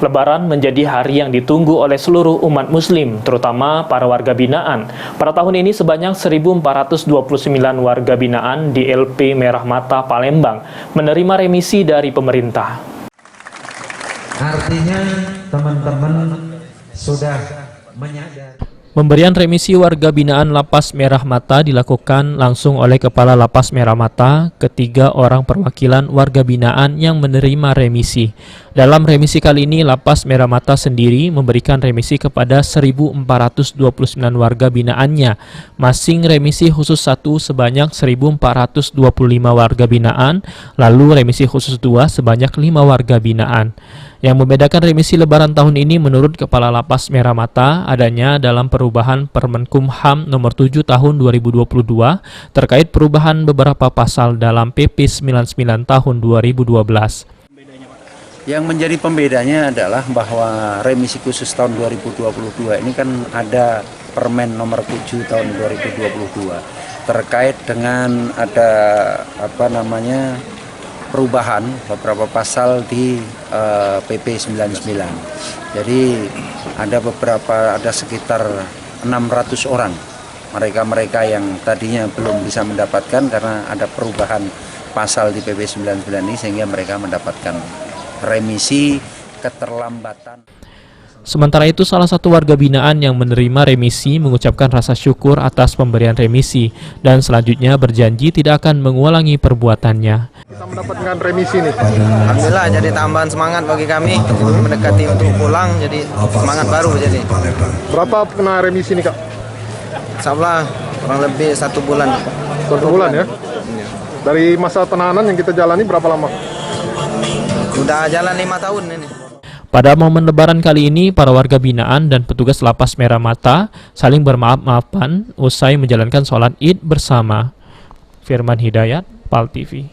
Lebaran menjadi hari yang ditunggu oleh seluruh umat muslim, terutama para warga binaan. Pada tahun ini sebanyak 1.429 warga binaan di LP Merah Mata Palembang menerima remisi dari pemerintah. Artinya teman-teman sudah menyadari. Pemberian remisi warga binaan Lapas Merah Mata dilakukan langsung oleh Kepala Lapas Merah Mata, ketiga orang perwakilan warga binaan yang menerima remisi. Dalam remisi kali ini, Lapas Merah Mata sendiri memberikan remisi kepada 1.429 warga binaannya. Masing remisi khusus 1 sebanyak 1.425 warga binaan, lalu remisi khusus 2 sebanyak 5 warga binaan. Yang membedakan remisi Lebaran tahun ini menurut Kepala Lapas Merah Mata adanya dalam perubahan Permenkumham nomor 7 tahun 2022 terkait perubahan beberapa pasal dalam PP 99 tahun 2012. Yang menjadi pembedanya adalah bahwa remisi khusus tahun 2022 ini kan ada Permen nomor 7 tahun 2022 terkait dengan ada perubahan beberapa pasal di PP 99. Jadi ada sekitar 600 orang mereka yang tadinya belum bisa mendapatkan karena ada perubahan pasal di PP 99 ini sehingga mereka mendapatkan remisi keterlambatan. Sementara itu, salah satu warga binaan yang menerima remisi mengucapkan rasa syukur atas pemberian remisi dan selanjutnya berjanji tidak akan mengulangi perbuatannya. Kita mendapatkan remisi nih. Alhamdulillah, jadi tambahan semangat bagi kami mendekati untuk pulang, jadi semangat baru jadi. Berapa kena remisi nih Kak? Insyaallah kurang lebih 1 bulan. 1 bulan ya? Dari masa penahanan yang kita jalani berapa lama? Udah jalan 5 tahun ini. Pada momen Lebaran kali ini, para warga binaan dan petugas Lapas Merah Mata saling bermaaf-maafan usai menjalankan sholat Id bersama. Firman Hidayat, PAL TV.